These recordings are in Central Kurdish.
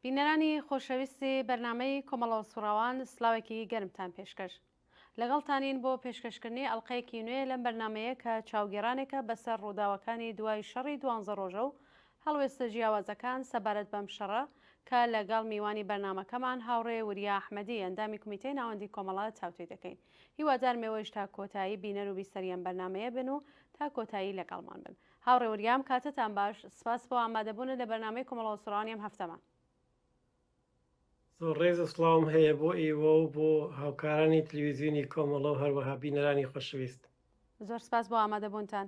بینەرانی خۆشەویستی بەرنامەی کۆمەڵەوە سوڕاوان سلااوێکی گەرمتان پێشکەش لەگەڵتانین بۆ پێشکەشکردنی ئەڵلقەیەکی نوێ لەم بەرنمەیە کە چاوگێڕانێکە بەسەر ڕووداوەکانی دوای شەڕی 12 ڕۆژە و هەڵوێستە جیاوازەکان سەبارەت بەم شەڕە کە لەگەڵ میوانی بەرنمەکەمان هاوڕێ وریا ئەحمەدی ئەندامی کمیتەی ناوەندی کۆمەڵە چاوتوی دەکەین. هیوادار مێوەش تا کۆتایی بینەر و بیسەریان بەرنمەیە بن و تا کۆتایی لەگەڵمان بن. هاوڕێ وریام کاتتان باش، سپاس بۆ ئامادەبوون لە بەرنمەی کۆمەڵەوە سوڕانیم هەفتەمان. ڕێز و سڵاوم هەیە بۆ ئێوە و بۆ هاوکارانی تلویزیونی کۆمەڵە و هەروەها بینەرانی خۆشەویست. زۆر سپاس بۆ ئامادەبوونتان.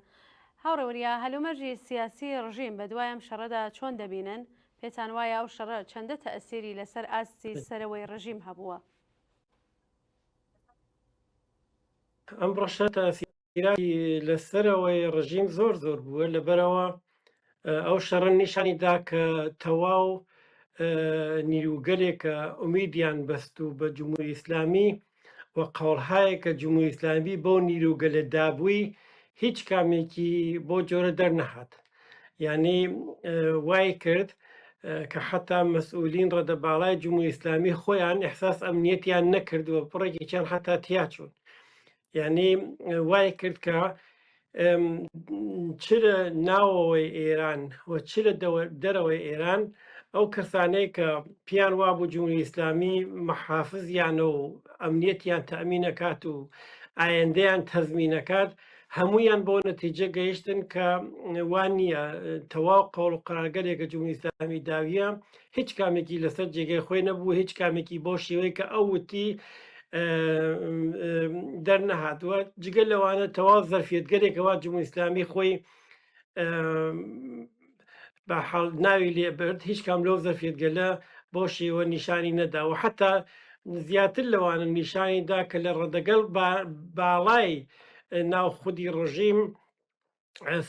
هاوڕێوریا هەلومەرجی سیاسی ڕژیم بە دوایم شەڕەدا چۆن دەبینن؟ پێتان وایە ئەو شەڕە چەندە تەئەسیری لەسەر ئاستی سەرەوەی ڕژیم هەبووە؟ ئەم ڕەشە تەئەسیراتی لەسەرەوەی ڕژیم زۆر بووە، لەبەرەوە ئەو شەڕە نیشانیدا کە تەواو نیروگەلێکە ئومیدیان بەست و بە جمهوری ئیسلامی و قەوڵهایەکە جمهوری ئیسلامی بۆ نیروگەلە دابووی هیچ کامێکی بۆ جۆرە دەرنەهات. یعنی وای کرد کە حتا مەسئولین ڕەدەباڵای جمهوری ئیسلامی خۆیان ئەحساس ئەمنیەتیان نەکردووە، پڕێکێکیان حتا تیا چوون. یعنی وای کرد کە چ لە ناوەوەی ئێران و چ لە دەرەوەی ئێران ئەو کەسانەی کە پیان وابوو جمهوری ئیسلامی مەحافزیانە و ئەمنیەتیان تەئمینەکات و ئایندەیان تەزمینەکات، هەمویان بۆ نەتیجە گەیشتن کە وان نییە تەواو قەوڵ و قەرارگەرێکە جمهوری ئیسلامی داویە هیچ کامێکی لەسەر جێگەی خۆی نەبوو، هیچ کامێکی بۆ شێوەی کە ئەو وتی دەرنەهاتووە، جگەل لەوانە تەواو زەرفێتگەرێکەوە جمهوری ئیسلامی خۆی بە حاڵ ناوی لێبرد، هیچ کام لەو زەرفێتگەلە بۆ شێوە نیشانی نەدا و حتا زیاتر لەوانە نیشانیدا کە لە ڕەدەگەڵ باڵای ناوخودی ڕژیم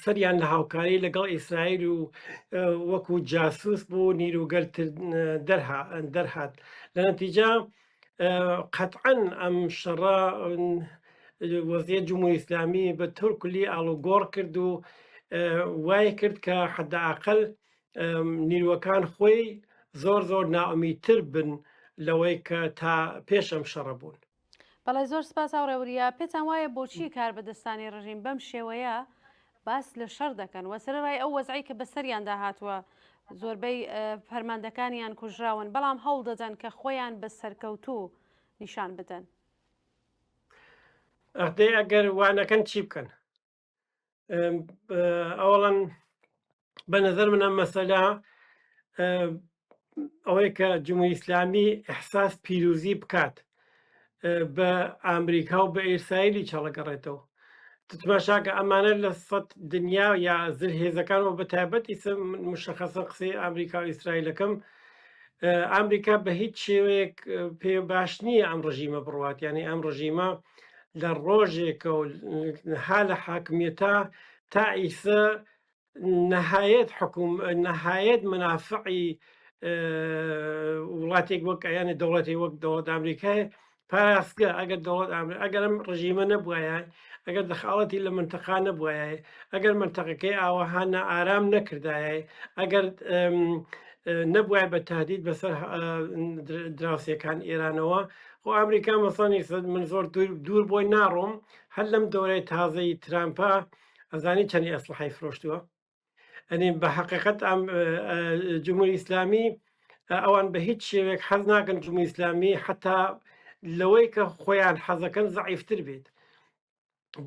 سەریان لە هاوکاری لەگەڵ ئیسرائیل و وەکو جاسوس بۆ نیروگەل دەرهات. لە نەتیجە قەتعەن ئەم شەڕە وەزعیەت جمهوری ئیسلامی بە تۆر کولی ئاڵوگۆڕ کرد و وای کرد کە حەداقل نیروەکان خۆی زۆر ناومیدتر بن لەوەی کە تا پێش ئەم شەڕە بوون. بەڵێ زۆر سپاس هاوڕێوریا. پێتان وایە بۆچی کار بەدەستانی ڕژیم بەم شێوەیە باس لە شەڕ دەکەن و سەرڕای ئەو وەزعی کە بەسەریان داهاتووە زۆربەی فەرماندەکانیان کوژراون، بەڵام هەوڵ دەدەن کە خۆیان بە سەرکەوتوو نیشان بدەن؟ ئەدەی ئەگەر وانەکەن چی بکەن؟ ئەوڵەن بە نەزەر منە مەسەلا ئەوەی کە جمهوری ئیسلامی ئەحساس پیرۆزی بکات بە ئامریکا و بە ئیسرائیلی چاڵەگەڕێتەوە. تماشاکە ئەمانە لە سەد دنیا یا زرهێزەکانەوە بە تایبەتی مشەخەسە قسەی ئەمریکا و ئیسرائیلەکەم، ئەمریکا بە هیچ شێوەیەک پێ باش نییە ئەم ڕژیمە بڕوات، یعنی ئەم ڕژیمە لە ڕۆژێکە و ها لە حاکمیەتە تا ئیسە نەهایەت منافعی وڵاتێک وەک یانە دەوڵەتی وەک دەوڵەت ئەمریکای پاراستگە ئەگەر دەوڵەت ئەگەر ئەم ڕژیمە نەبووایە، ئەگەر دەخاڵەتی لە منتەقا نەبووایە، ئەگەر منتەقەکەی ئاوەهانە ئارام نەکردایە، ئەگەر نەبووای بە تهدید بەسەر دراوسەکان ئێرانەوە، خۆ ئەمریکا مەسەڵی من زۆر دوور بۆی ناڕۆم، هەر لەم دەورەی تازەی ترامپە ئەزانی چەندی ئەسلحەی فرۆشتووە. ئەنی بە حقیقەت ئەم جمهوری ئیسلامی ئەوان بە هیچ شێوێک حەز ناکەن جمهوری ئیسلامی حتا لەوەی کە خۆیان حەزەکەن زەعیفتر بێت.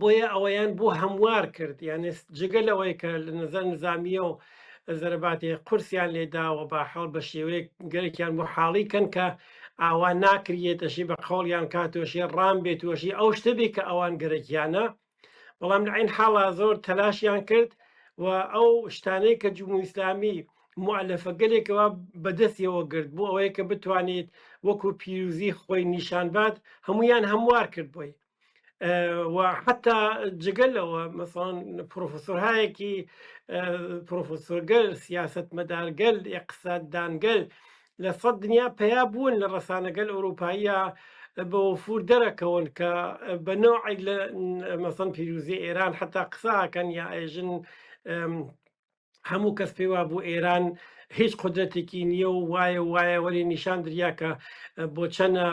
بۆیە ئەوەیان بۆ هەموار کرد، یانێ جگە لەوەی کە لە نظر نظامیە و زەرباتی قورسیان لێداوە بە حاڵ بە شێوەیە گەرەکیان بۆ حاڵی کەن کە ئاوا ناکرێتەشی بە قەوڵیان کاتۆشی ڕام بێتوەشی ئەو شتبی کە ئەوان گەرەکیانە، بەڵام لە عین حاڵا زۆر تەلاشیان کرد و ئەو شتانەی کە جمهوری ئیسلامی موعەلەفە گەلێکەوە بەدەستیەوە گرت بۆ ئەوەیە کە بتوانێت وەکو پیرۆزی خۆی نیشانبات، هەمویان هەموار کرد بۆی. و حتا جگەلەوە مەسەڵەن پرۆفسۆرهایەکی پرۆفسۆرگەل، سیاسەتمەدارگەل، ئیقتصاددانگەل لە سەد دنیا پیا بوون لە ڕەسانەگەل ئەوروپاییە بە وەفور دەرەکەون کە بە نەوعی لە مەسەڵەن پیرۆزی ئێران حتا قساکەن یا ئێژن هەموو کەس پێی وا بوو ئێران هیچ قدرەتێکی نییە و وایە وەری نیشان دریا کە بۆ چەنە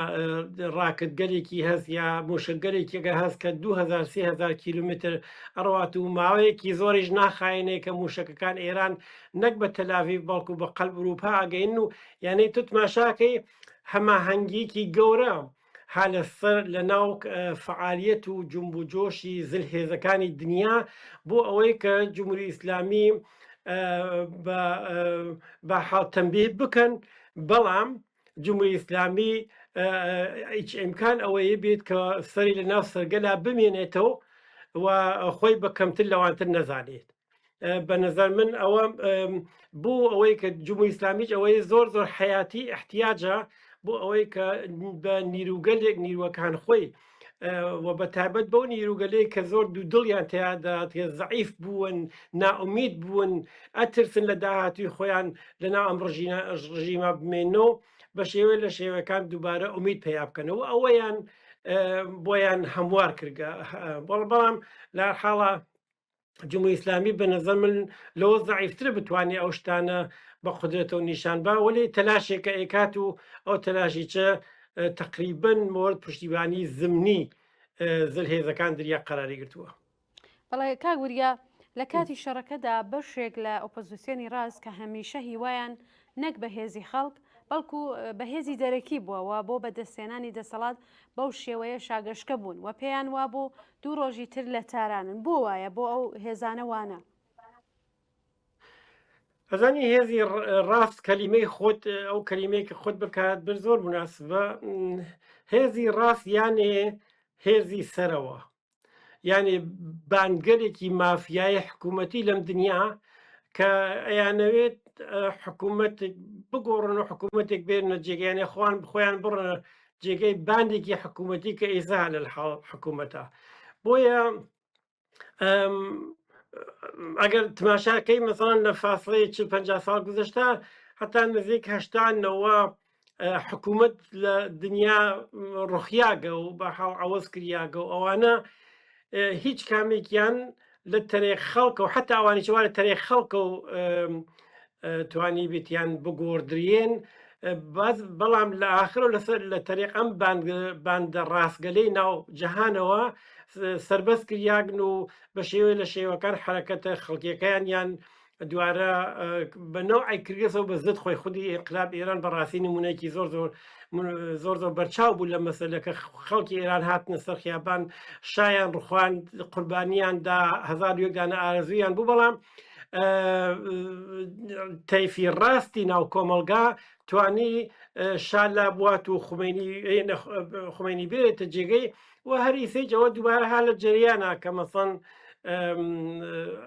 ڕاکردگەلێکی هەست یا موشکگەلێکێکە هەست کە 2000 کیلومتر ئەڕوات و ماوەیەکی زۆریش ناخایەنێ کە موشکەکان ئێران نەک بە تەلاوی بەڵکو بە قەلب وروپا ئەگەین و یانەی تو تماشاکەی هەماهەنگیەکی گەورە ها لەسەر لە ناو فعالیەت و جنب و جۆشی زلهێزەکانی دنیا بۆ ئەوەی کە جمهوری ئیسلامی بە حاڵتەنبیه بکەن بەڵام جمهوری ئیسلامی هیچ ئیمکان ئەوەیە بێت کە سەری لە ناو سەرگەلا بمێنێتەوە و خۆی بە کەمتر لەوانتر نەزانێت. بە نظر من ئەوە بوو ئەوەی کە جمهوری ئیسلامیش ئەوەی زۆر حیاتی احتیاجە بۆ ئەوەی کە بە نیروگەلێک نیروەکان خۆی و بە تایبەت بەو نیروگەلەی کە زۆر دوو دڵیان تیادا زەعیف بوون ناومید بوون ئەترسن لە داهاتوی خۆیان لەناو ئەم ڕژیمە بمێنەوە بە شێوە لە شێوەکان دووبارە ئومید پیا بکەنەوە ئەوەیان بۆیان هەموار کردگە بەڵام لە حاڵە جمهوری ئیسلامی بە نەزەر من لەوە زەعیفترە بتوانێت ئەو شتانە بە قدرێتەوە نیشان با وەلی تەلاشێکە ئێکات و ئەو تەلاشیچە تقریبن مۆرد پشتیبانی زمینی زلهێزەکان دریا قەراری گرتووە. بەڵێ کاگوریا لە کاتی شەڕەکەدا بەشێک لە ئۆپۆزیسیۆنی ڕاست کە هەمیشە هیوایان نەک بە هێزی خەڵک بەڵکو بەهێزی دەرەکی بووەوە بۆ بەدەستێنانی دەسەڵات بەو شێوەیە شاگەشکە بوون و پێیان وابوو 2 ڕۆژی تر لە تارانن بۆ وایە بۆ ئەو هێزانەوانە. ئەزانی هێزی ڕاست کەلیمەی خۆت ئەو کەلیمەیە کە خۆت بکات بر زۆر مناسبە. هێزی ڕاست یانێ هێزی سەرەوە یعنی بانگەرێکی مافیای حکوومەتی لەم دنیا کە ئەیانەوێت حکوومەت بگۆڕن و حکوومەتێک بێنە جێگەیانێ خوان بخۆیان بڕە جێگەی باندێکی حکوومەتی کە ئێزا لە حکوومەتە بۆیە ئەگەر تماشاکەی مەسەڵەن لە فاصلەی 40-50 ساڵ گذشتا هەتا نزیک هەشتانەوە حکوومەت لە دنیا ڕوخیاگە و بە حاڵ ئەوەز کریاگە و ئەوانە هیچ کامێکیان لە تەرێک خەڵکە و حتا ئەوانی چوارە تەرێک خەڵکە و توانی بێتیان بگۆڕدرێن بەڵام لە ئاخر و لەسەر لە تەرێق ئەم باندە ڕاستگەلەی ناو جەهانەوە سربەست کریاگن و بە شێوەی لە شێوەکان حرەکەتە خەڵکیەکەیان یان دوارە بەنەوعی کردێتەوە بە زت خۆی خودی ئینقلاب ئێران بەڕاستی نمونەیەکی زۆر بەرچاو بوو لە مەسەلەکە خەڵکی ئێران هاتنە سەر خیابان شایان ڕوخوان قوربانیاندا 1000 دانە ئارەزویان بوو بەڵام تەیفی ڕاستی ناو کۆمەلگا توانی شالا بوات و خومینی بێتە جێگەی و هەریسێجەوە دووبارە ها لە جریانە کە مەسەن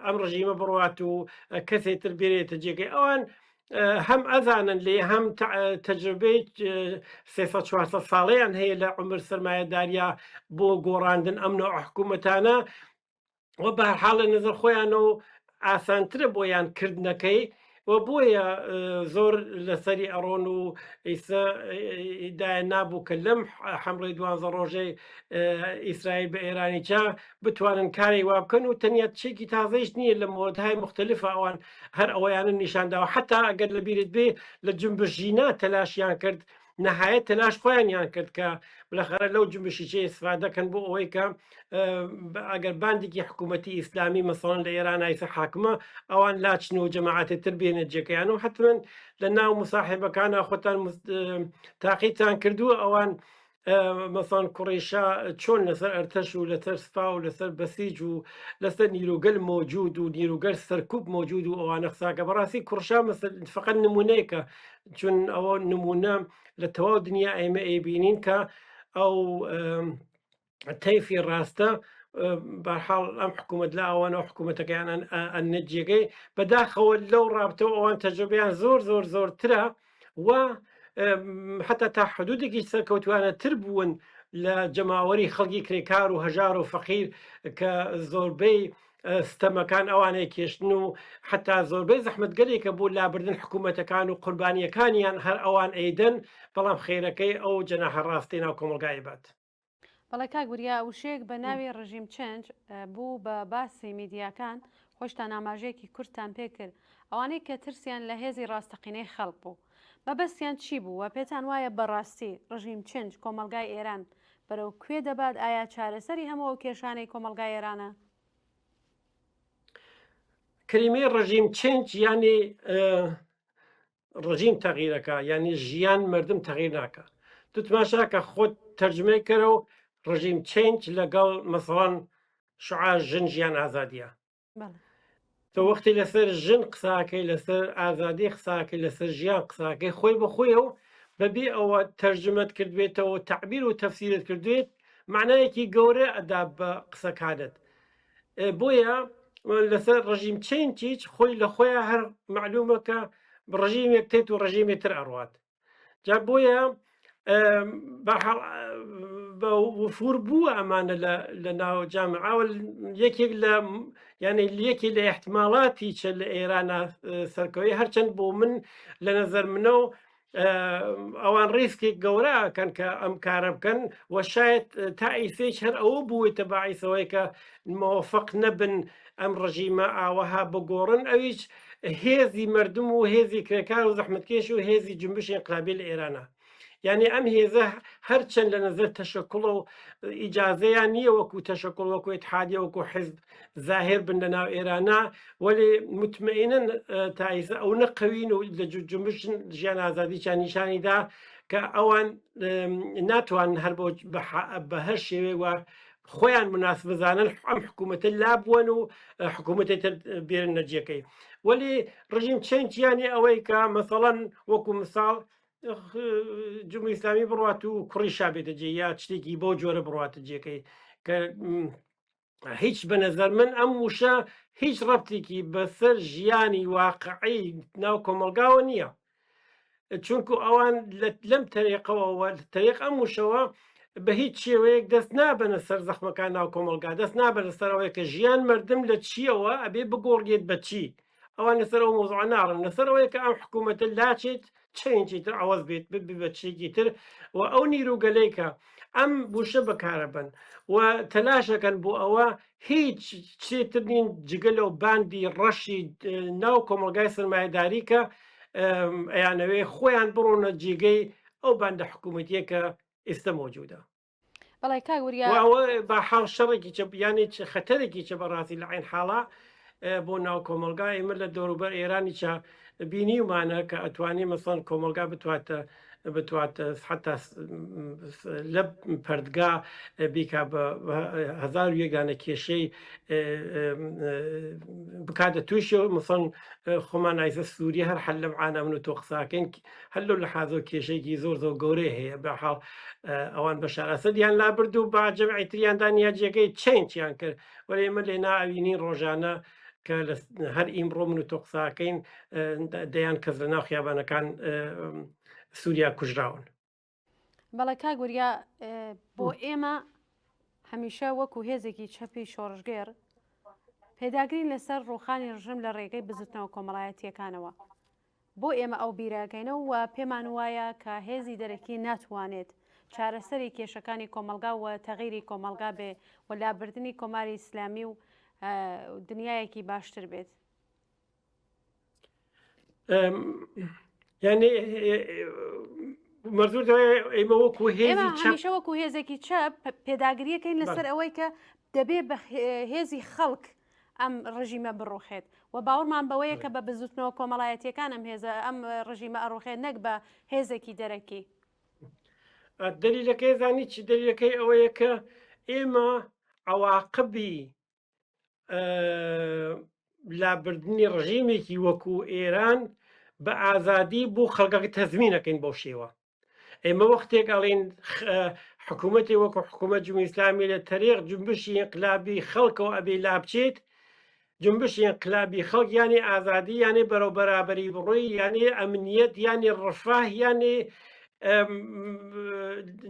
ئەم ڕژیمە بڕوات و کەسێتر بێرێتە جێگەی ئەوان هەم ئەزانن لێ هەم تەجربەی 300-400 ساڵەیان هەیە لە عمر سەرمایەداریا بۆ گۆڕاندن ئەم نوع حکوومەتانە و بە حاڵە نظر خۆیانەوە ئاسانترە بۆیان کردنەکەی و بۆیە زۆر لەسەری ئەڕۆن و ئیدای نابوو کە لەم حمڵی 12 ڕۆژەی ئیسرائیل بە ئێرانیچا بتوانن کاری وا بکەن و تەنیا چێکی تازەیش نییە لە مۆردهای مختلف ئەوان هەر ئەوەیانە نیشانداوە حتا ئەگەر لە بیرت بێ لە جنبشژینا تەلاشیان کرد نەهایەت تەلاش خۆیانیان کرد کە بلەخەرە لەو جنبشیچەی استفادەکەن بۆ ئەوەی کە ئەگەر باندێکی حکوومەتی ئیسلامی مەسەڵەن لە ئێران ئایسە حاکمە ئەوان لاچن و جەماعەتێتر بێنێت جێگەیان و حتمن لە ناو مساحبەکانە خۆتان تاقیتان کردووە ئەوان مەسەڵەن کوڕیشا چۆن لەسەر ئەرتەش و لەسەر سپا و لەسەر بەسیج و لەسەر نیروگەل مۆجود و نیروگەر سەرکوب مۆجود و ئەوانە قساکە بەڕاستی کوڕشا فقط نمونەیەکە چون ئەوە نمونە لە تەواو دنیا ئێمە ئەیبینین کە ئەو تەیفی ڕاستە بەحاڵ ئەم حکوومەت لە ئەوانەوە حکوومەتەکەیان ئەنە جێگەی بەداخەوە لەو ڕابتەوە ئەوان تەجربیان زۆرترە و حتا تا حدودێکی سەرکەوتوانە تر بوون لە جەماوەری خەڵکی کرێکار و هەژار و فەقیر کە زۆربەی ستەمەکان ئەوانەیە کێشتن و حتا زۆربەی زەحمەتگەلێکە بۆ لابردن حکوومەتەکان و قوربانیەکانیان هەر ئەوان ئەیدەن بەڵام خێرەکەی ئەو جەناحە ڕاستی ناو کۆمەلگای بات. بەڵێ کاگوریا وشەیەک بە ناوی ڕژیم چەنج بوو بە باسی میدیاکان خۆشتان ئاماژەیەکی کورتتان پێ کرد ئەوانەی کە ترسیان لە هێزی ڕاستەقینەی خەڵک بوو مەبەستیان چی بوو و پێتان وایە بەڕاستی ڕژیم چنج کۆمەلگای ئێران بەرەو کوێ دەبات ئایا چارەسەری هەموو ئەو کێشانەی کۆمەلگای ئێرانە؟ کلمەی ڕژیم چنج ینی ڕژیم تەغیرەکە ینی ژیان مردم تەغیر ناکە تو تماشاکە خۆت تەرجمەی کەرە و ڕژیم چنج لەگەڵ مەسەڵەن شعار ژن ژیان ئازادیە تۆ وەختی لەسەر ژن قساکەی لەسەر ئازادی قساکەی لەسەر ژیان قساکەی خۆی بەخۆیە و بەبێ ئەوە تەرجمەت کردوێتەوە تعبیر و تەفسیرت کردوێت معنایەکی گەورە ئەدا بە قسەکانت بۆیە لەسەر ڕژیم چنجیچ خۆی لە خۆیان هەر معلومەکە ڕژیمێک تێت و ڕژیمێتر ئەڕوات جا بۆیە وفور بووە ئەمانە لە ناو جامعاوە یەکێک لە یعنی یەکی لە احتمالاتی چە لە ئێرانە سەرکەوەی هەرچەند بۆ من لە نەزەر منە و ئەوان ڕیسکێک گەورەکەن کە ئەم کارە بکەن و شاید تا ئیسێک هەر ئەوە بوویتە باعیسەوەی کە موفق نەبن ئەم ڕژیمە ئاوەها بگۆڕن ئەویش هێزی مردم و هێزی کرێکار و زەحمەتکێش و هێزی جنبشی انقلابی لە ئێرانە یعنی ئەم هێزە هەرچەند لە نظر تەشەکوڵ و ئیجازەیان نییە وەکو تەشەکوڵ وەکو اتحادیە وەکو حزب ظاهر بن لە ناو ئێرانە وەێ متمئینن تایسە ئەو نەقەوین و لە جنبش ژیان ئازادیچان نیشانیدا کە ئەوان ناتوان هەر بە هەر شێوێ وە خۆیان مناسب بزانن ئەم حکوومەتە لابووەن و حکوومەتێتە بێرن نەجیەکەی وەلی ڕژیم چەندیانی ئەوەی کە مەسەڵەن وەکو مساڵ جمهوری ئیسلامی بڕات و کوڕی شابێتە جێ یا شتێکی بۆ جۆرە بڕاتە جێەکەی کە هیچ بە نەزەر من ئەم وشە هیچ ڕەبتێکی بەسەر ژیانی واقعی ناو کۆمەلگاوە نییە چونکو ئەوان لەم تەریقەوە تەریق ئەم وشەوە بە هیچ شێوەیەک دەست نابنە سەر زەخمەکان ناو کۆمەلگا دەست نابنە سەرەوەی کە ژیان مردم لە چیەوە ئەبێ بگۆڕێت بە چی ئەوان لەسەر ئەو مۆزوع ناڕن لەسەرەوەی کە ئەم حکوومەتە لاچێت چەندی تر ئەوەز بێت بە چێکی تر و ئەو نیروگەلەیکە ئەم بوشە بەکارە بن و تەلاشەکەن بۆ ئەوە هیچ شتێتر نین جگەلە و باندی ڕەشی ناو کۆمەلگای سرمایهداری کە ئەیانەوێ خۆیان بڕۆنە جێگەی ئەو باندە حکوومەتیە کە ئێستا مۆجودە بەڵای کاگوریا بە حاڵ شەڕێکی یانی خەتەرێکی چە بەڕاستی لە عین حاڵە بۆ ناو کۆمەلگا ئێمە لە دەوروبەر ئێرانی چا بینیمانە کە ئەتوانی مەسەن کۆمەلگا بتواتە حتا لە پەردگا بیکا بە 1000 یەکدانە کێشەی بکاتە تووشی مەسەن خۆمان نایسە سووری هەر حل لەم عانە من و تۆ قساکەین هەلو لە حازۆ کێشەیەکی زۆر گەورەی هەیە بەحاڵ ئەوان بە شارەسەدیان لابرد و با جەمعیتریاندا نیاجیەکەی چەندیان کرد وەرە ئێمە لێ ناوینین ڕۆژانە کە هەر ئیمڕۆ من و تۆ قساکەین دەیان کەس لە ناو خیابانەکان سووریا کوژراون بەڵە کاگوریا بۆ ئێمە هەمیشە وەکو هێزێکی چەپی شۆڕژگێر پێداگرین لەسەر ڕوخانی ڕژم لە ڕێگەی بزوتنەوە کۆمەڵایەتیەکانەوە بۆ ئێمە ئەو بیرەکەینەوە و پێمان وایە کە هێزی دەرەکی ناتوانێت چارەسەری کێشەکانی کۆمەلگا و تەغیری کۆمەلگا بێ و لابردنی کۆماری ئیسلامی و دنیایەکی باشتر بێت یعنی مەزور ئێمە وەکو هێزیشە وەکو هێزێکی چەپ پێداگریەکەین لەسەر ئەوەی کە دەبێ بە هێزی خەڵک ئەم ڕژیمە بڕوخێت و باوەڕمان بەوەیە کە بە بزوتنەوە کۆمەڵایەتیەکان ئەم هێزە ئەم ڕژیمە ئەڕوخێت نەک بە هێزێکی دەرەکی دلیلەکەی زانی چی دلیلەکەی ئەوەیە کە ئێمە عواقبی لابردنی ڕژیمێکی وەکو ئێران بە ئازادی بۆ خەڵکەکە تەزمینەکەین بۆ شێوە ئێمە وەختێک ئەڵین حکوومەتی وەکو حکوومەت جمهوری ئیسلامی لە تەریق جنبشی انقلابی خەڵکەوە ئەبێ لابچێت جنبشی انقلابی خەڵک یانی ئازادی یانی بەرەو بەرابەری بڕۆی یانی ئەمنیەت یانی ڕفاه یانی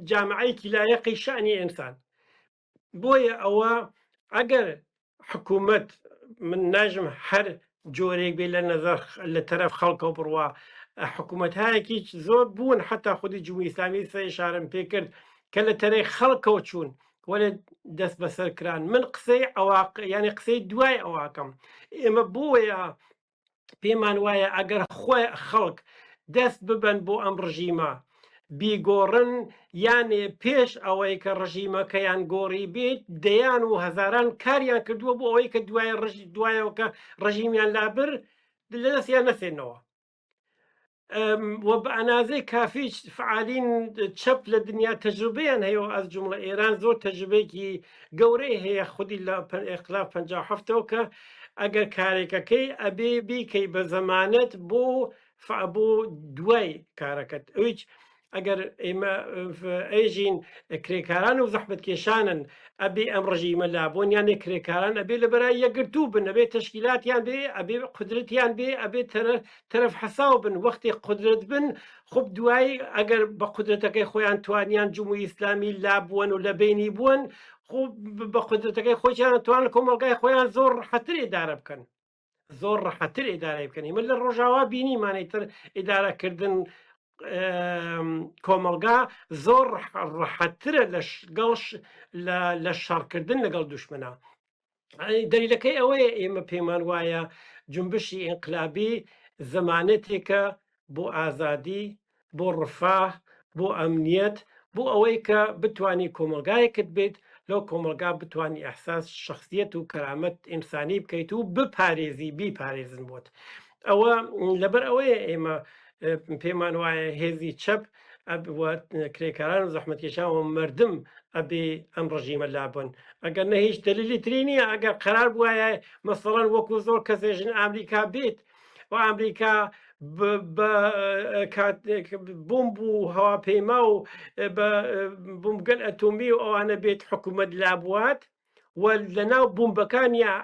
جامعەیەکی لایەقی شانی ئینسان بۆیە ئەوە ئەگەر حکوومەت من ناژم هەر جۆرێک بێ لە نەزەر لە تەرەف خەڵکەوە بڕوە حکوومەتایەکی زۆر بوون حتا خودی جمهوری ئیسلامی سە ئشارەم پێ کرد کە لە تەرەی خەڵکەوە چوون وەرە دەست بەسەرکران من قسەی ینی قسەی دوای ئەواکەم ئێمە بۆیە پێمان وایە ئەگەر خۆی خەڵک دەست ببەن بۆ ئەم ڕژیمە بیگۆڕن یانێ پێش ئەوەی کە ڕژیمەکەیان گۆڕی بێت دەیان و هەزاران کاریان کردووە بۆ ئەوەی کە دوایەوە کە ڕژیمیان لابر لە دەستیان نەسێنەوە وە بە ئەنازەی کافیش فعالین چەپ لە دنیا تەجروبەیان هەیە ئەس جملە ئێران زۆر تەجروبەیەکی گەورەی هەیە خودی لە ئێخلاف 57ەوە کە ئەگەر کارێکەکەی ئەبێ بیکەی بە زەمانەت بۆ دوای کارەکەت ئەویچ ئەگەر ئێمە ئەیژین کرێکاران و زەحمەتکێشانن ئەبێ ئەم ڕژیمە لابوون یانێ کرێکاران ئەبێ لە بەرای یەکگرتوو بن ئەبێ تەشکیلاتیان بێ ئەبێ قدرەتیان بێ ئەبێ تەرەف حەساو بن وەختی قدرت بن خب دوایی ئەگەر بە قدرەتەکەی خۆیان توانیان جمهوری ئیسلامی لابوون و لە بینی بوون خوب بە قدرەتەکەی خۆیان توان کۆمەلگای خۆیان زۆر ڕەحەتر ئێدارە بکەن زۆر ڕەحەتر ئێدارە بکەن ئێمە لە ڕۆژاوا بینیمانەیتر ئێدارەکردن کۆمەلگا زۆر ڕەحەترە لە شەڕکردن لەگەڵ دوشمنە دەلیلەکەی ئەوەیە ئێمە پێمان وایە جنبشی ئینقلابی زەمانەتێکە بۆ ئازادی بۆ ڕفاه بۆ ئەمنیەت بۆ ئەوەی کە بتانی کۆمەلگایەکت بێت لەو کۆمەلگا بتانی ئەحساس شخصیت و کەرامەت ئینسانی بکەیت و بپارێزی بیپارێزن بۆت ئەوە لەبەر ئەوەیە ئێمە پێمان وایە هێزی چەپ کرێکاران و زەحمەتکێشان و مردم ئەبێ ئەم ڕژیمە لابن ئەگەر نە هیچ دلیلی تری نییە ئەگەر قرار بواە مەسەڵەن وەکو زۆر کەسێژن ئامریکا بێت و ئەمریکا بمب و هەواپەیما و بمگەل ئەتۆمی و ئەوانە بێت حکوومەت لابوات و لەناو بمبەکانیا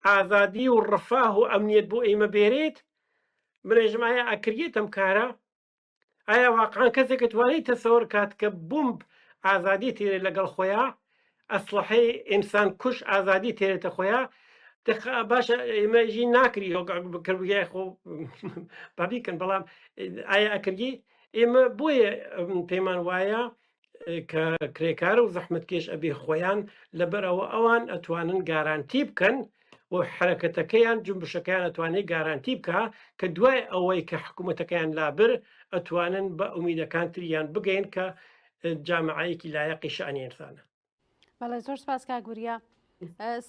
ئازادی و ڕفاه و ئەمنیەت بۆ ئێمە بێرێت منێژمایە ئەکرێت ئەم کارە ئایا واقعان کەسێکە توانێت تەسەوەر کات کە بمب ئازادی تێرێ لەگەڵ خۆیان ئەسلحەی ئینسان کوش ئازادی تێرێتە خۆیان باشە ئێمەژی ناکری کردبگای خۆ بابیکەن بەڵام ئایا ئەکردی ئێمە بۆیە پەیمان وایە کە کرێکارە و زەحمەتکێش ئەبێ خۆیان لەبەرەوە ئەوان ئەتوانن گارانتی بکەن و حرەکەتەکەیان جنبشەکەیان ئەتوانێت گارانتی بکە کە دوای ئەوەی کە حکوومەتەکەیان لابر ئەتوانن بە ئومیدەکان تریان بگەین کە جامعەیەکی لایەقی شەئەنی ئینسانە. بەڵێ زۆر سپاس کاگوریا.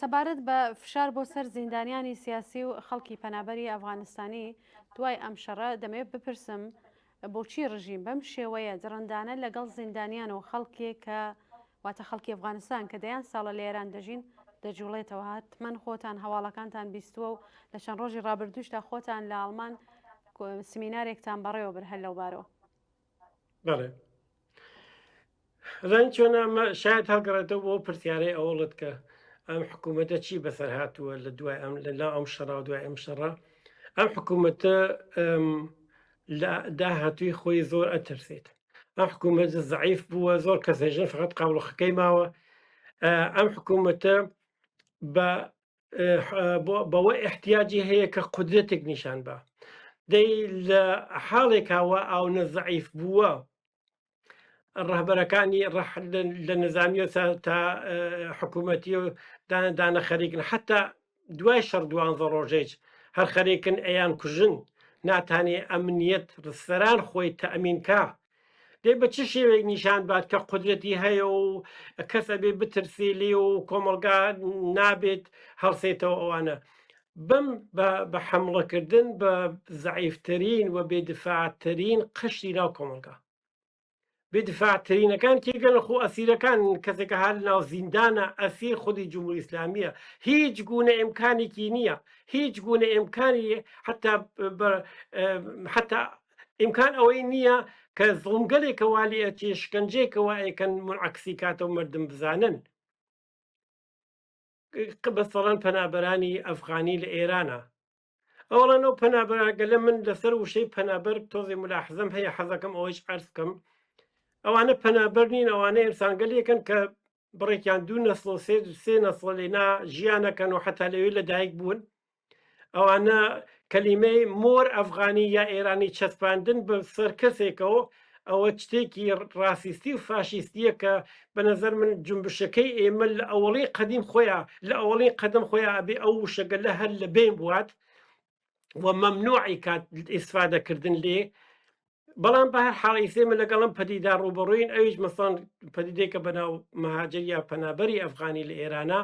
سەبارەت بە فشار بۆ سەر زیندانیانی سیاسی و خەڵکی پەنابەری ئەفغانستانی دوای ئەم شەڕە دەمەوێت بپرسم بۆچی ڕژیم بەم شێوەیە جڕندانە لەگەڵ زیندانیان و خەڵکێک کە واتە خەڵکی ئەفغانستان کە دەیان ساڵە لە ئێران دەژین دەجوڵێتەوە هاتمەن خۆتان هەواڵەکانتان بیستووە و لە چەند ڕۆژی ڕابردوشتا خۆتان لە ئەڵمان سمینارێکتان بەڕێوە بر هەر لەو بارەوە. بەڵێ ڕەن چۆنامە شاید هەڵگەڕێتەوە بۆ پرسیارەی ئەوڵت کە ئەم حکوومەتە چی بەسەر هاتووە لە دوای لەلا ئەم شەڕا و دوای ئەم شەڕە ئەم حکوومەتە داهاتووی خۆی زۆر ئەترسێت ئەم حکوومەت زەعیف بووە زۆر کەسێژن فقط قاوڵخەکەی ماوە ئەم حکوومەتە بەوە احتیاجی هەیە کە قودرەتێک نیشان بە دەی لە حاڵێکاوە ئاو نەزەعیف بووە ڕەهبەرەکانی لە نظامیە تا حکوومەتی و دانە خەریکن حتا دوای شەڕ 12 ڕۆژێک هەر خەریکن ئەیان کوژن ناتانێ ئەمنیەت ڕسەران خۆی تەئەمینکە دەی بە چ شێوەیەک نیشان بات کە قودرەتی هەیە و کەسە بێ بترسیلی و کۆمەلگا نابێت هەڵسێتەوە ئەوانە بم بە حملەکردن بە زەعیفترین و بێدفاعترین قشتی ناو کۆمەلگا بێدفاعترینەکان تێگەن خۆ ئەسیرەکان کەسێکە هەر ناو زیندانە ئەسیر خودی جمهوری ئیسلامیە هیچ گونە ئیمکانێکی نییە هیچ گونە ئیمکانی حتا ئیمکان ئەوەی نییە کە زڵمگەلێکە والی ئەچێ شکنجەیەکەوە ئەیکەن منعکسی کاتە و مردم بزانن بەسەڵەن پەنابەرانی ئەفغانی لە ئێرانە ئەوڵەنەوە پەنابەرگە لە من لەسەر وشەی پەنابەر تۆزی ملاحزم هەیە حەزەکەم ئەوەیش عەرز بکەم ئەوانە پەنابەر نین ئەوانە ئینسانگەلێکن کە بڕێکیان دوو نەسڵ و سێ نەسڵ لێنا ژیانەکەن و حتا لەوێ لە دایک بوون ئەوانە کەلیمەی مۆر ئەفغانی یا ئێرانی چەسپاندن بە سەر کەسێکەوە ئەوە شتێکی ڕاسیستی و فاشیستیە کە بە نەزەر من جنبشەکەی ئێمە لە ئەوڵی قەدیم خۆیان لە ئەوڵی قەدەم خۆیان ئەبێ ئەو وشەگە لە هەر لە بین بوات و مەمنوعی کات ئیسفادەکردن لێ. بەڵام بە هەر حاڵی سێمە لەگەڵم پەدیدا ڕوبەڕووین ئەویش مەسەڵەن پەدیدێکە بەناو مەهاجر یا پەنابەری ئەفغانی لە ئێرانە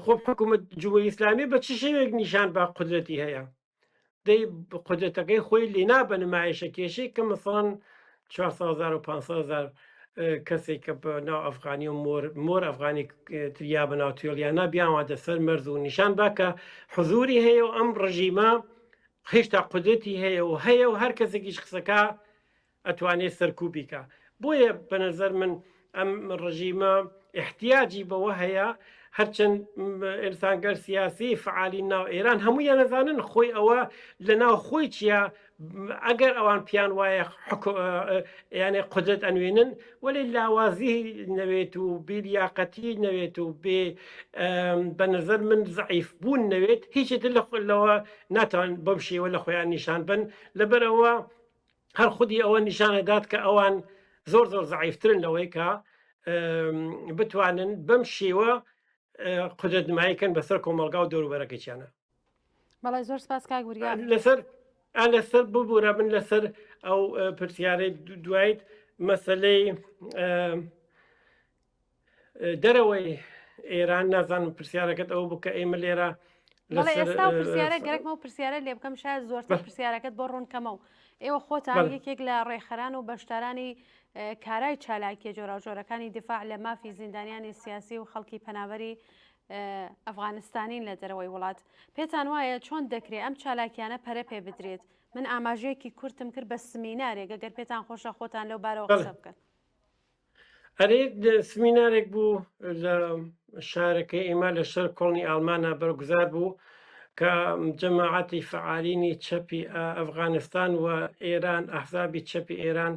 خۆ حکوومەت جمهوری ئیسلامی بە چ شێوێک نیشان با قودرەتی هەیە دەی قودرەتەکەی خۆی لێنا بە نمایشە کێشەی کە مەسەڵەن 400,000 و 500,000 کەسێک کە بە ناو ئەفغانی و مۆر ئەفغانی تریا بە ناو توێڵیانە بیانوادە سەر مەرز و نیشان باکە حزوری هەیە و ئەم ڕژیمە هێشتا قودرەتی هەیە و هەیە و هەر کەسێکیش قسەکە ئەتوانێت سەرکوبیکە. بۆیە بە نەزەر من ئەم ڕژیمە احتیاجی بەوە هەیە هەرچەند ئینسانگەر سیاسی فعالی ناو ئێران هەموویان نەزانن خۆی ئەوە لە ناو خۆی چییە ئەگەر ئەوان پیان وایە یانێ قودرەت ئەنوێنن وەلی لاوازی نەوێت و بیلیاقەتی نەوێت و بێ بە نەزەر من زعیف بوون نەوێت هیچێت لەوە ناتوان بەم شێوە لە خۆیان نیشان بن لەبەرەوە هەر خودی ئەوە نیشانەدات کە ئەوان زۆر زۆر زعیفترن لەوەی کە بتوانن بەم شێوە قودرەت نماییکەن بەسەر کۆمەڵگا و دەوروبەرەکەیانە. بەڵای زۆر سپاس کاک وریا لەسەر ببوورە من لەسەر ئەو پرسیارەی دوایت مەسلەی دەرەوەی ئێران نازانم پرسیارەکەت ئەو بکە ئێمە لێرە ئێستا پرسیارە گەرەکمە و پرسیارە لێ بکەم شاید زۆرتر پرسیارەکەت بۆ ڕوونکەمە و ئێوە خۆتان یەکێک لە ڕێخەران و بەشدارانی کارای چالاکیە جۆراوجۆرەکانی دیفاع لە مافی زیندانیانی سیاسی و خەڵکی پەناوەری ئەفغانستانین لە دەرەوەی وڵات پێتان وایە چۆن دەکرێت ئەم چالاکیانە پەرە پێ بدرێت؟ من ئاماژەیەکی کورتم کرد بە سمینارێک ئەگەر پێتان خۆشە خۆتان لەو بارەوە قسە بکەن. ئەرێ سمینارێک بوو لە شارەکەی ئێمە لە شەر کۆڵنی ئالمانە بەرگوزار بوو کە جەماعەتی فعالینی چەپی ئەفغانستان و ئێران ئەحزابی چەپی ئێران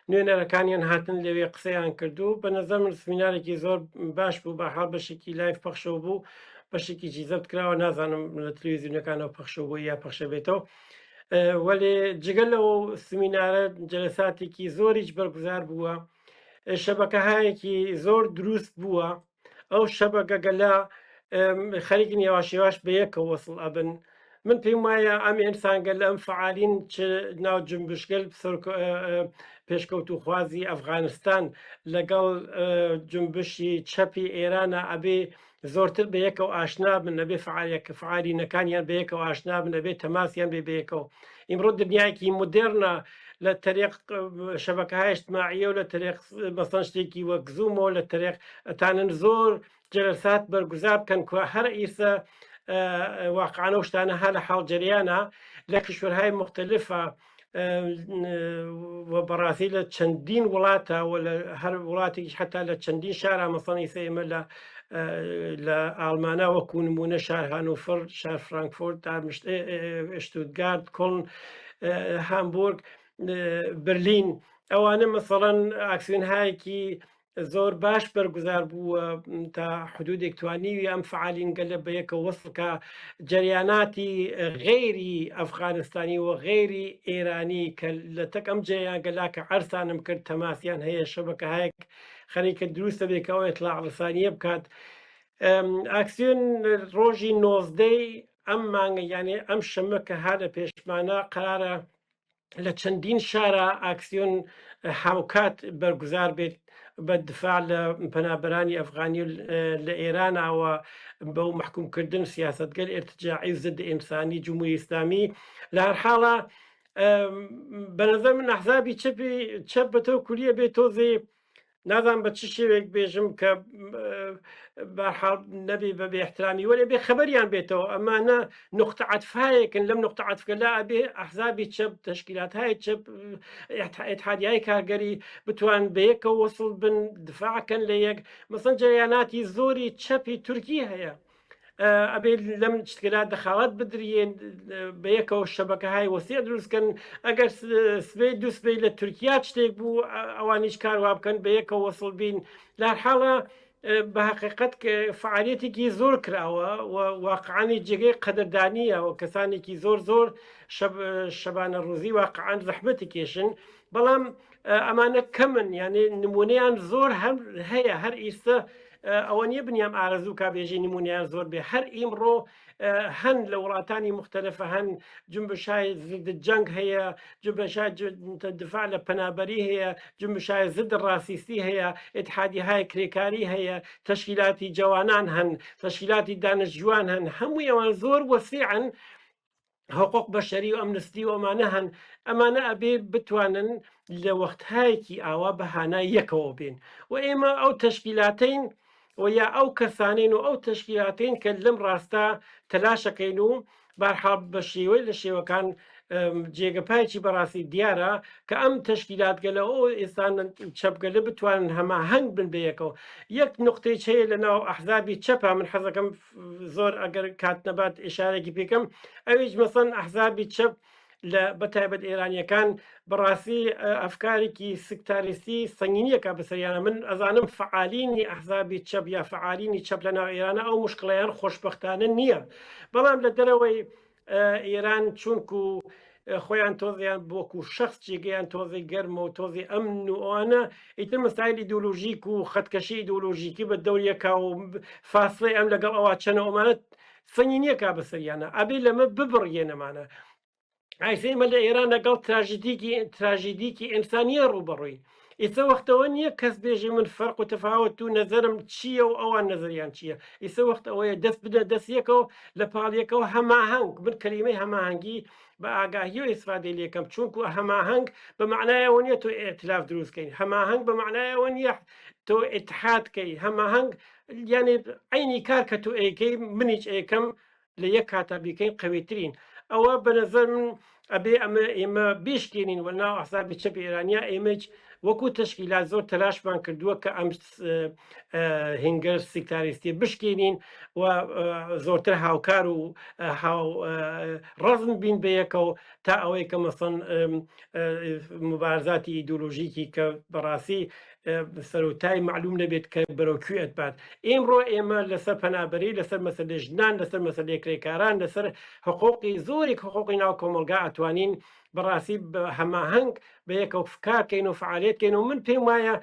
نوێنەرەکانیان هاتن لەوێ قسەیان کردو بە نەزەر من سمینارێکی زۆر باش بوو بەحاڵ بەشێکی لایف پەخشەوە بوو بەشێکیی زەبت کراوە نازانم لە تلویزیونەکانەوە پەخشەوە بوو یا پەخشە بێتەوە وەلێ جگەل لەوە سمینارە جەلساتێکی زۆریش بەرگوزار بووە شەبەکەهایەکی زۆر دروست بووە ئەو شەبەکەگەلا خەریکن یاواشیواش بە یەکەوە وەسڵ ئەبن من پێم وایە ئەم ئینسانگە لە ئەم فعالین ناو جنبشگەل پێشکەوت و خوازی ئەفغانستان لەگەڵ جنبشی چەپی ئێرانە ئەبێ زۆرتر بە یەکەوە ئاشنا بن نەبێ فعالیەکە فعالینەکانیان بە یەکەوە ئاشنا بن نەبێت تەماسیان بێ بەیەکەوە ئیمڕۆ دنیایەکی مدرنە لە تەریق شەبەکەهای اجتماعیە و لە تەریق مەسەڵەن شتێکی وەک زوومەوە لە تەریق ئەتانن زۆر جەلسات بەرگوزار بکەن کە هەر ئیسە واقعانە و شتانە هە لە حاڵجەریانە لە کشورهای مختلفە بەڕاستی لە چەندین وڵاتە و لە هەر وڵاتێکی حتا لە چەندین شارە مەسەڵی ئێمە لە ئالمانە وەکو نمونە شار هانوفر شار فرانکفورت شتوتگارت کۆڵن هامبورگ برلین ئەوانە مەسەڵەن ئاکسیۆنهایەکی زۆر باش بەرگوزار بووە تا حدودێک توانیوی ئەم فعالینگە لە بەیەکە وەسڵکە جەریاناتی غێری ئەفغانستانی و غێری ئێرانی کە لە تەک ئەم جەریانگەلا کە عەرسانم کرد تەماسیان هەیە شەبەکەهایەک خەریکە دروستە بێکەوە ئێتلاع ڕسانیە بکات ئاکسیۆن ڕۆژی 19 ئەم مانگە یانێ ئەم شەمە کە ها لە پێشمانە قرارە لە چەندین شارە ئاکسیۆن هاوکات بەرگوزار بێت بە دفاع لە پەنابەرانی ئەفغانی لە ئێرانەوە بەو محکومکردن سیاسەتگەر ئێرتجاعی و ضد ئینسانی جمهوری ئیسلامی لە هەر حاڵە بەنەزەر من ئەحزابی چەپ بەتەو کولیە بێت تۆزێ نازان بە چ شێوێک بێژم کە بەحاڵ نەبێ بە بێاحترامی وەرێ بێ خەبەریان بێتەوە ئەمانە نقطە عەتفایەکن لەم نقطە عەتفەلا ئەبێ ئەحزابی چەپ تەشکیلاتهای چەپ ئێتحادیای کارگەری بتوان بەیەکەوە وەسڵ بن دفاعکەن لە یەک مەسەڵەن جەریاناتی زۆری چەپی تورکی هەیە ئەبێ لەم شتگەلا دەخاوەت بدرێن بەیەکەوە شەبەکەهای وەسیع دروستکەن ئەگەر سبەی دووسبەی لە تورکیا شتێک بوو ئەوانیش کاروا بکەن بەیەکەوە وەسڵ بین لە هەر حاڵە بە حقیقت فعالەتێکی زۆر کراوە و واقعانی جێگەی قەدەردانیە و کەسانێکی زۆر شەبانە ڕووزی واقعان زەحمەتی کێشن بەڵام ئەمانە کەمن یعنی نمونەیان زۆر هەیە هەر ئیستا ئەوە نییە بنیام ئارەزوو کابێژی نمونیان زۆر بێ هەر ئیمڕۆ هەن لە وڵاتانی مختلفە هەن جنبشای ضد جەنگ هەیە جنبشای دفاع لە پەنابەری هەیە جنبشای ضد ڕاسیستی هەیە ئتحادیهای کرێکاری هەیە تەشکیلاتی جوانان هەن تەشکیلاتی دانشجوان هەن هەمووی ئەوان زۆر وەسیعن حقوق بەشەری و ئەمنستی و ئەمانە هەن ئەمانە ئەبێ بتوانن لە وەختایەکی ئاوا بەهانای یەکەوە بێن و ئێمە ئەو تەشکیلاتین و یا ئەو کەسانین و ئەو تەشکیلاتین کە لەم ڕاستە تەلاشەکەین و بارحاڵ بە شێوەی لە شێوەکان جێگەپایکی بەڕاستی دیارە کە ئەم تەشکیلاتگەلە ئەو ئێستان چەپگەلە بتوانن هەماهەنگ بن بەیەکەوە یەک نقطەی هەیە لە ناو ئەحزابی چەپە من حەزەکەم زۆر ئەگەر کات نەبات ئێشارێکی پێکەم ئەویش مەسەن ئەحزابی چەپ لە بەتایبەت ئێرانیەکان بەڕاستی ئەفکارێکی سکتاریستی سەنگینیەکە بەسەریانە من ئەزانم فعالینی ئەحزابی چەپ یا فعالینی چەپ لە ناو ئێرانە ئەو مشکڵیان خۆشبەختانە نییە بەڵام لە دەرەوەی ئێران چونکو خۆیان تۆزیان بۆکو شخص جێگەیان تۆزی گەرمە و تۆزی ئەمن و ئەوانە ئیتر مەسایل ئیدۆلۆژیک و خەتکەشی ئیدۆلۆژیکی بە دەوریەکە و فاصلەی ئەم لەگەڵ ئەوە چەنە ئەومانە سەنگینیەکە بەسەریانە ئەبێ لەمە ببڕێنەمانە ئایسێمە لە ئێران لەگەڵ تراژیدیکی ئینسانیە ڕوبەڕووی ئێستا وەختەوە نییە کەس بێژی من فەرق و تەفاوت و نەزەرم چییە و ئەوان نەزەریان چییە ئێستا وەخت ئەوەیە دەست بدە دەستیەکەەوە لە پاڵیەکەەوە هەماهنگ من کەلیمەی هەماهنگی بە ئاگاهی و ئیسفادەی لێکەم چونکو هەماهنگ بە معنایەوە نیە تۆ ئێتلاف دروستکەین هەماهنگ بە معنایەوە نیە تۆ ئتحادکەی هەماهنگ یانێ عینی کار کە تۆ ئەیکەی منیش ئەیکەم لە یەک کاتا بیکەین قەویترین ئەوە بەنەزەر من ئەبێ ئێمە بیشکێنین و ناو ئەحزابی چەپ ئێرانیا ئێمەج وەکو تەشکیلات زۆر تەلاشمان کردووە کە ئەم هنگەر سیکتاریستی بشکێنین و زۆرتر هاوکار و ڕەزم بین بەیەکەوە تا ئەوەی کە مەسەن مبارزاتی ئیدۆلۆژیکی کە بەڕاستی سەرۆتای معلوم نەبێت کە بەرەوکوێ ئەتبات ئێمڕۆ ئێمە لەسەر پەنابەری لەسەر مەسەلە ژنان لەسەر مەسەلەی کرێکاران لەسەر حقوقی زۆری حقوقی ناو کۆمەلگا ئەتوانین بەڕاستی هەماهنگ بە یەکە فکارکەین و فعالێتکەین و من پێم وایە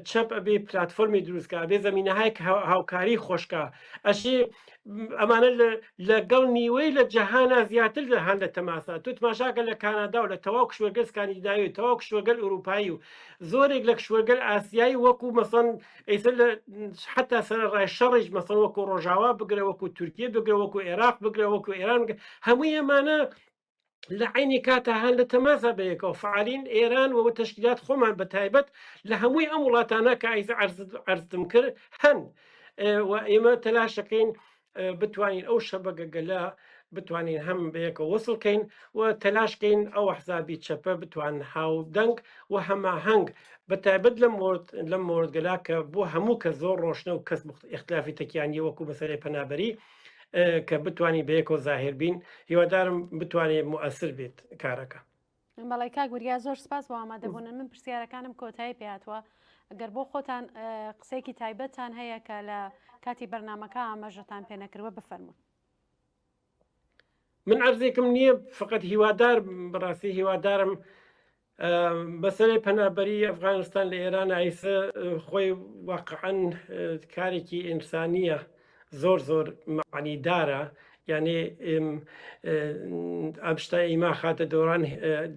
چەپ ئەبێ پلتفۆرمی دروستکە بێ زمینەهای هاوکاری خۆشکە ئەشی ئەمانە لەگەڵ نیوەی لە جەهانە زیاتر هەن لە تەماسا تو تماشاکە لە کانادا و لە تەواو کشوەرگەل سکاندیناوی و تەواو کشوەرگەل ئوروپایی و زۆرێک لە کشوەرگەل ئاسیایی وەکو مەسەن ئێستا حتا سەرڕای شەڕیش مەسەن وەکو ڕۆژاوا بگرە وەکو تورکیە بگرە وەکو عێراق بگرە وەکو ئێران هەمووی ئەمانە لە عینی کاتە هەن لە تەماسا بەیەکەوە فعالین ئێران و تەشکیلات خۆمان بە تایبەت لە هەمووی ئەم وڵاتانە کە ئایسا عەرزم کرد هەن و ئێمە تەلاشەکەین بتوانین ئەو شەبەگەگەلە بتوانین هەم بەیەکە وەسڵکەین و تەلاشکەین ئەو ئەحزابی چەپە بتوان هاودەنگ و هەماهەنگ بە تایبەت لەم مۆردگەلا کە بۆ هەموو کە زۆر ڕۆشنە و کەس اختلافی تەکیانی وەکو مەسەلەی پەنابەری کە بتوانانی بەیەکەوە زاهر بین هیوادارم بتوانێت مؤثر بێت کارەکە. بەڵی کاگوریا زۆر سپاس بۆ ئامادەبوونن من پرسیارەکانم کۆتایی پێهاتوە ئەگەر بۆ خۆتان قسێکی تایبەتتان هەیە کە لە کاتی بەرنمەکە ئاماژەتان پێ نەکردوە بفەرمون. من عەرزێکم نییە فقط هیوادار بەڕاستی هیوادارم بەسەرەی پەنابەری ئەفغانستان لە ئێران ئایسە خۆی واقعەن کارێکی ئینسانیە زۆر معنیدارە یعنی ئەم شتا ئیما خاتە دەوران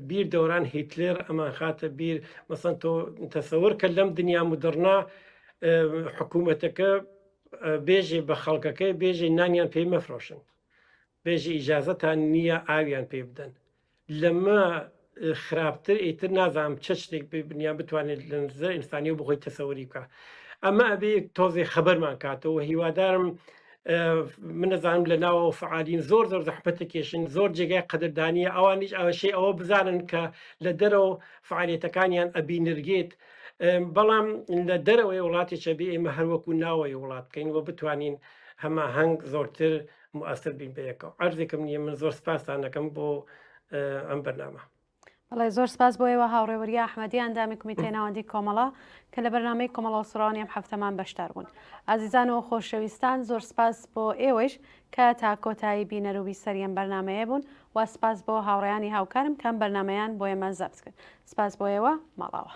بیر دەوران هیتلر ئەمان خاتە بیر مەسەن تۆ تەسەور کە لەم دنیا مدرنا حکوومەتەکە بێژێ بە خەڵکەکەی بێژی نانیان پێی مەفرۆشن بێژی ئیجازەتان نییە ئاویان پێ بدەن لەمە خراپتر ئیتر نازانم چ شتێک بنیان بتوانێت لە نزە ئینسانی و بخۆی تەسەوەری بکە ئەمە ئەبێ تۆزێ خەبەرمان کاتەوە هیوادارم من نەزانم لە ناوە فعالین زۆر زەحمەتە کێشن زۆر جێگای قەدردانیە ئەوانیش ئەوەشەی ئەوە بزانن کە لە دەرەوە فعالێتەکانیان ئەبینرگێت بەڵام لە دەرەوەی وڵاتی چەبی ئێمە هەروەکو ناوەی وڵات بکەین و بتوانین هەماهەنگ زۆرتر مؤثر بین بەیەکەوە عەرزێکم نییە من زۆر سپاسان دەکەم بۆ ئەم بەرنامە. بەڵێ زۆر سپاس بۆ ئێوە هاوڕێوەریە ئەحمەدی ئەندامی کمیتەی ناوەندی کۆمەڵە کە لە بەرنامەی کۆمەڵە سوڕەوانی ئەم هەفتەمان بەشدار بوون. ئازیزان و خۆشەویستان زۆر سپاس بۆ ئێوەش کە تا کۆتایی بینەروبی سەریەم بەرنمەیە بوون و سپاس بۆ هاوڕێیانی هاوکارم کەم بەرنمەیان بۆ ئێمە زەبت کرد. سپاس بۆ ئێوە ماڵاوە.